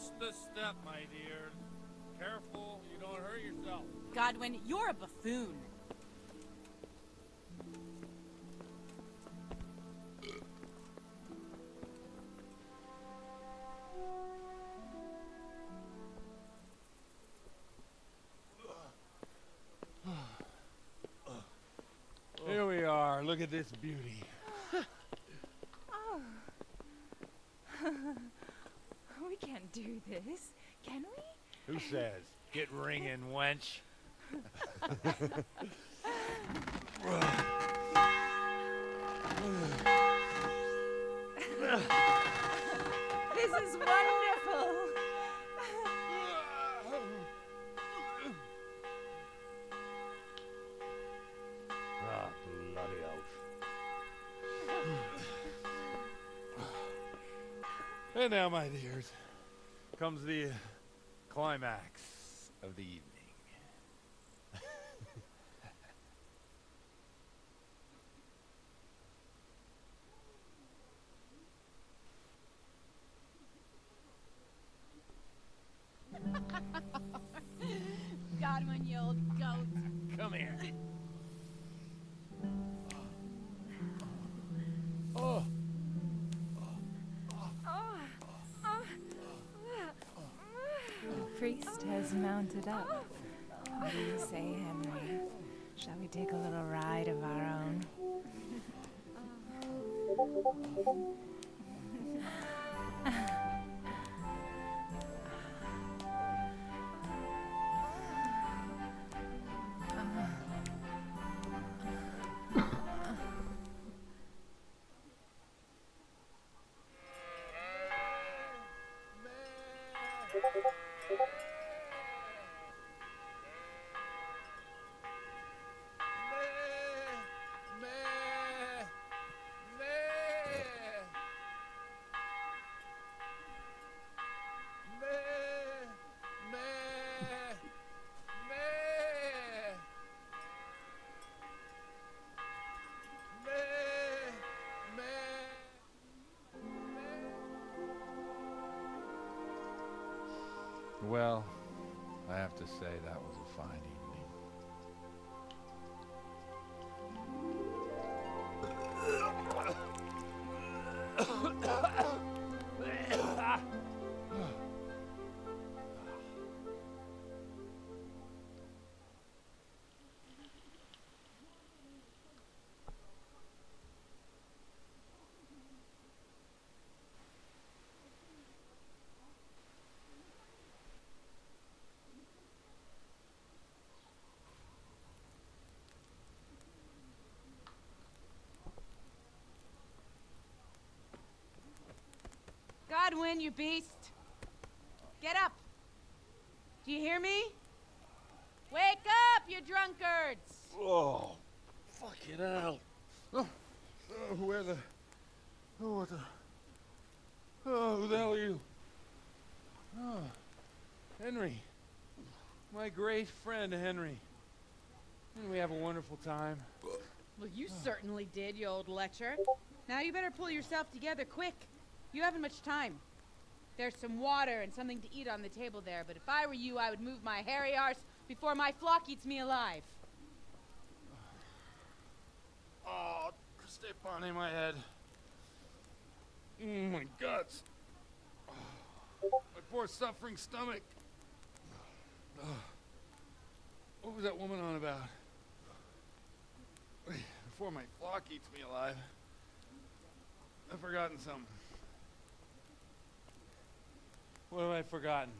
Just a step, my dear. Careful, you don't hurt yourself. Godwin, you're a buffoon. Here we are. Look at this beauty. Oh. We can't do this, can we? Who says? Get ringing, wench. This is wonderful. Ah, bloody oath. And now, my dears, comes the climax of the evening. Godwin, you old goat. Come here. Oh. The priest has mounted up. What do you say, Henry? Shall we take a little ride of our own? Well, I have to say that was a fine evening. Godwin, you beast. Get up. Do you hear me? Wake up, you drunkards. Oh, fucking hell. Where the... Oh, what the... Oh, who the hell are you? Oh, Henry. My great friend, Henry. Didn't we have a wonderful time? Well, you certainly did, you old lecher. Now you better pull yourself together quick. You haven't much time. There's some water and something to eat on the table there, but if I were you, I would move my hairy arse before my flock eats me alive. Oh, step on in my head. My guts. My poor suffering stomach. What was that woman on about? Before my flock eats me alive. I've forgotten something. What have I forgotten?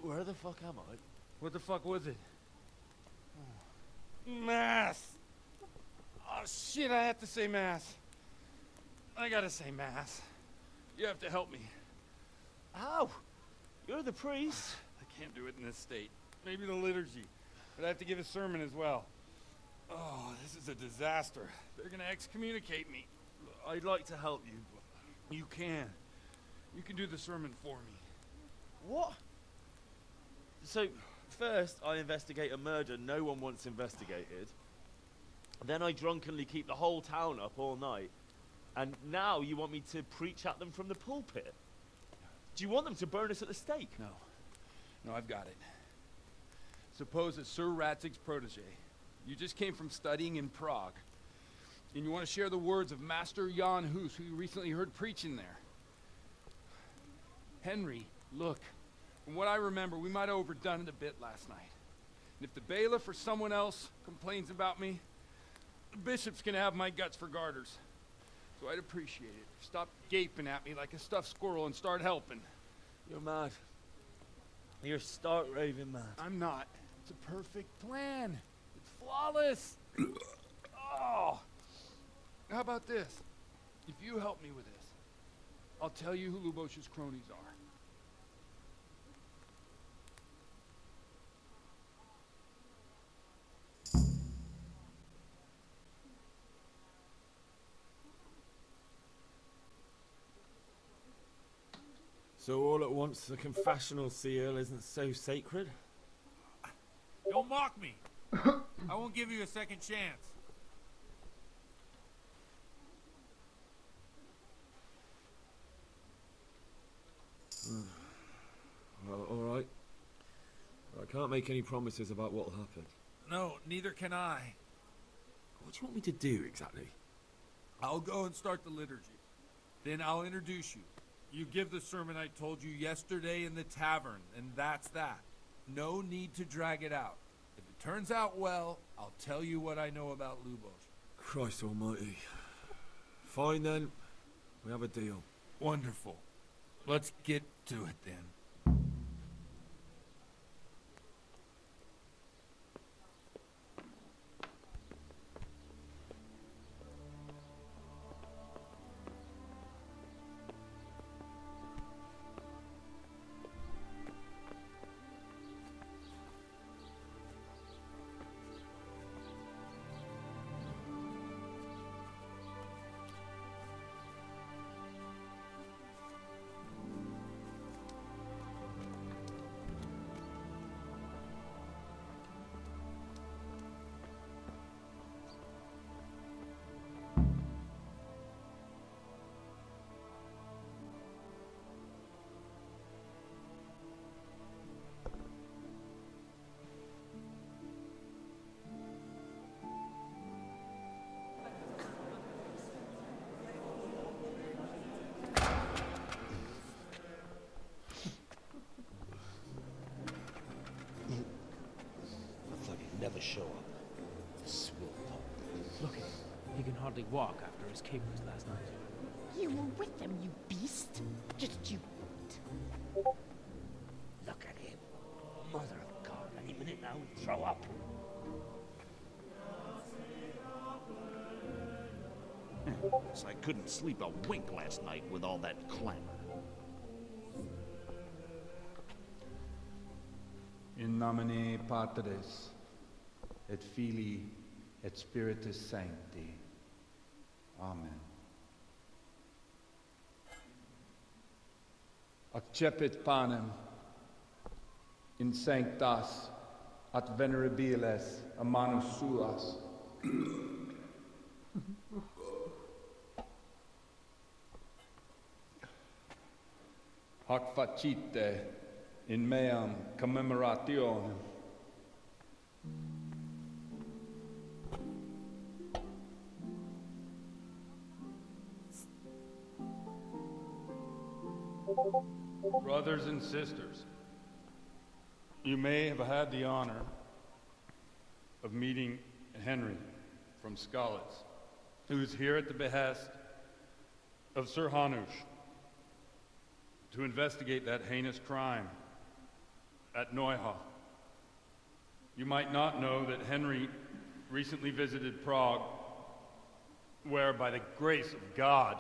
Where the fuck am I? What the fuck was it? Mass! Oh shit, I have to say mass. I gotta say mass. You have to help me. How? You're the priest. I can't do it in this state. Maybe the liturgy. But I have to give a sermon as well. Oh, this is a disaster. They're gonna excommunicate me. I'd like to help you, but you can. You can do the sermon for me. What? So, first I investigate a murder no one wants investigated. Then I drunkenly keep the whole town up all night. And now you want me to preach at them from the pulpit? Do you want them to burn us at the stake? No. No, I've got it. Suppose that Sir Ratzig's protege. You just came from studying in Prague. And you want to share the words of Master Jan Hus, who you recently heard preaching there. Henry, look. From what I remember, we might have overdone it a bit last night. And if the bailiff or someone else complains about me, the bishop's gonna have my guts for garters. So I'd appreciate it. Stop gaping at me like a stuffed squirrel and start helping. You're mad. You're stark raving mad. I'm not. It's a perfect plan. It's flawless. Oh. How about this? If you help me with this, I'll tell you who Lubosh's cronies are. So all at once the confessional seal isn't so sacred? Don't mock me. I won't give you a second chance. Well, all right. I can't make any promises about what'll happen. No, neither can I. What do you want me to do exactly? I'll go and start the liturgy. Then I'll introduce you. You give the sermon I told you yesterday in the tavern, and that's that. No need to drag it out. If it turns out well, I'll tell you what I know about Lubosh. Christ almighty. Fine then. We have a deal. Wonderful. Let's get to it then. Never show up. The swill pup. Look at him. He can hardly walk after his capers last night. You were with them, you beast. Just you wait. Look at him. Mother of God, any minute now he'll throw up. Guess I couldn't sleep a wink last night with all that clamor. In nomine Patris, et Filii, et Spiritus Sancti. Amen. Accepit panem in sanctas at venerabiles a manus suas. Hac facite in meam commemorationem. Brothers and sisters, you may have had the honor of meeting Henry from Skalitz, who is here at the behest of Sir Hanush to investigate that heinous crime at Neuha. You might not know that Henry recently visited Prague, where by the grace of God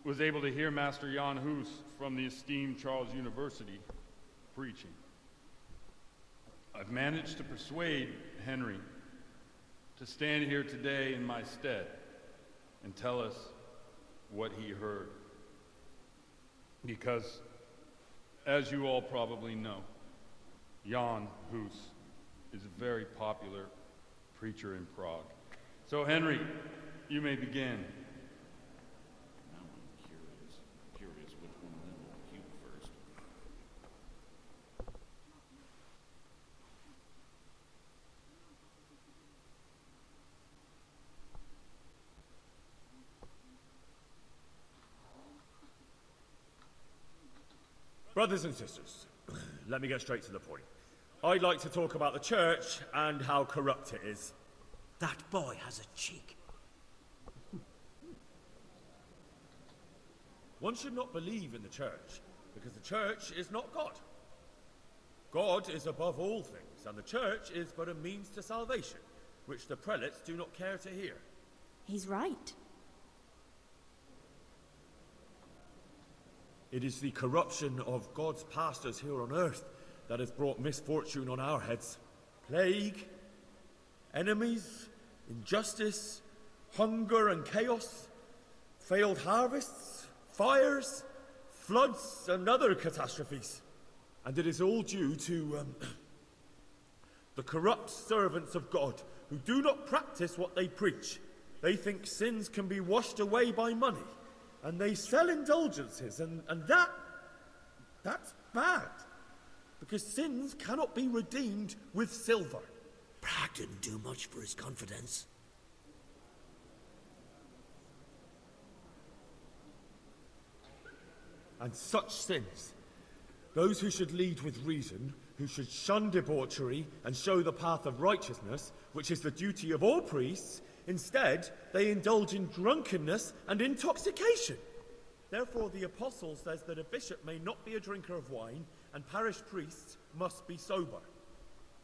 was able to hear Master Jan Hus from the esteemed Charles University preaching. I've managed to persuade Henry to stand here today in my stead and tell us what he heard. Because, as you all probably know, Jan Hus is a very popular preacher in Prague. So Henry, you may begin. Now I'm curious which one of them will puke Brothers and sisters, let me get straight to the point. I'd like to talk about the church and how corrupt it is. That boy has a cheek. One should not believe in the church, because the church is not God. God is above all things, and the church is but a means to salvation, which the prelates do not care to hear. He's right. It is the corruption of God's pastors here on earth that has brought misfortune on our heads. Plague, enemies, injustice, hunger and chaos, failed harvests, fires, floods and other catastrophes. And it is all due to the corrupt servants of God who do not practice what they preach. They think sins can be washed away by money, and they sell indulgences, and that's bad, because sins cannot be redeemed with silver. Prague didn't do much for his confidence. And such sins, those who should lead with reason, who should shun debauchery and show the path of righteousness, which is the duty of all priests, instead they indulge in drunkenness and intoxication. Therefore the apostle says that a bishop may not be a drinker of wine, and parish priests must be sober.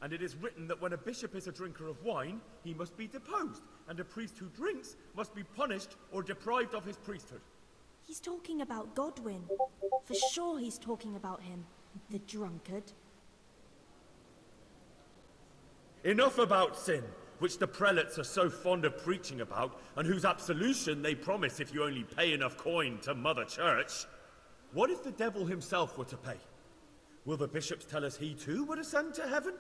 And it is written that when a bishop is a drinker of wine, he must be deposed, and a priest who drinks must be punished or deprived of his priesthood. He's talking about Godwin. For sure he's talking about him, the drunkard. Enough about sin, which the prelates are so fond of preaching about, and whose absolution they promise if you only pay enough coin to Mother Church. What if the devil himself were to pay? Will the bishops tell us he too would ascend to heaven?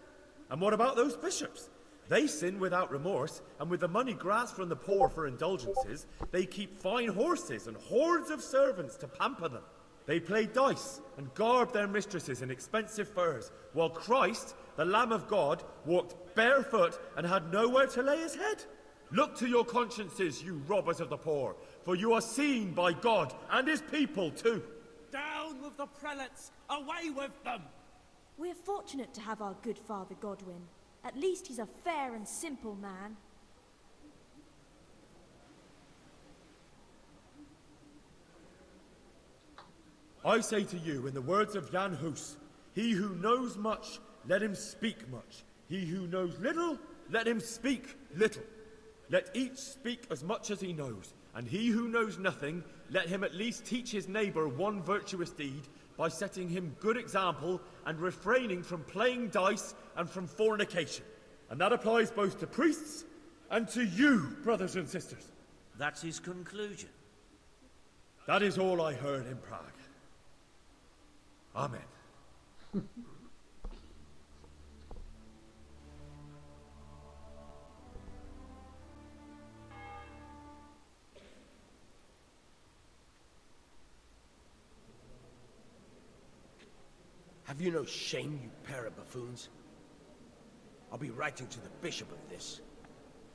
And what about those bishops? They sin without remorse, and with the money grasped from the poor for indulgences, they keep fine horses and hordes of servants to pamper them. They play dice and garb their mistresses in expensive furs, while Christ, the Lamb of God, walked barefoot and had nowhere to lay his head. Look to your consciences, you robbers of the poor, for you are seen by God and his people too. Down with the prelates! Away with them! We're fortunate to have our good Father Godwin. At least he's a fair and simple man. I say to you, in the words of Jan Hus, he who knows much, let him speak much. He who knows little, let him speak little. Let each speak as much as he knows, and he who knows nothing, let him at least teach his neighbour one virtuous deed by setting him good example and refraining from playing dice and from fornication. And that applies both to priests and to you, brothers and sisters. That's his conclusion. That is all I heard in Prague. Amen. Have you no shame, you pair of buffoons? I'll be writing to the bishop of this.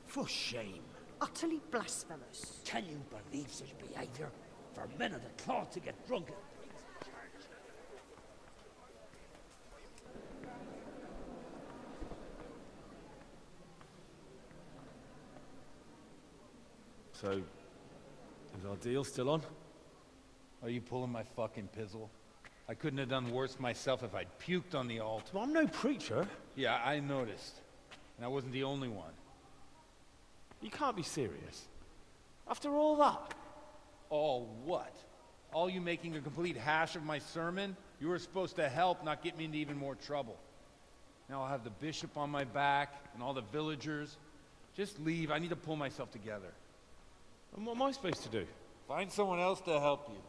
For shame. Utterly blasphemous. Can you believe such behavior? For men of the cloth to get drunk. So, is our deal still on? Are you pulling my fucking pizzle? I couldn't have done worse myself if I'd puked on the altar. Well, I'm no preacher. Yeah, I noticed. And I wasn't the only one. You can't be serious. After all that? All what? All you making a complete hash of my sermon? You were supposed to help, not get me into even more trouble. Now I'll have the bishop on my back, and all the villagers. Just leave, I need to pull myself together. And what am I supposed to do? Find someone else to help you.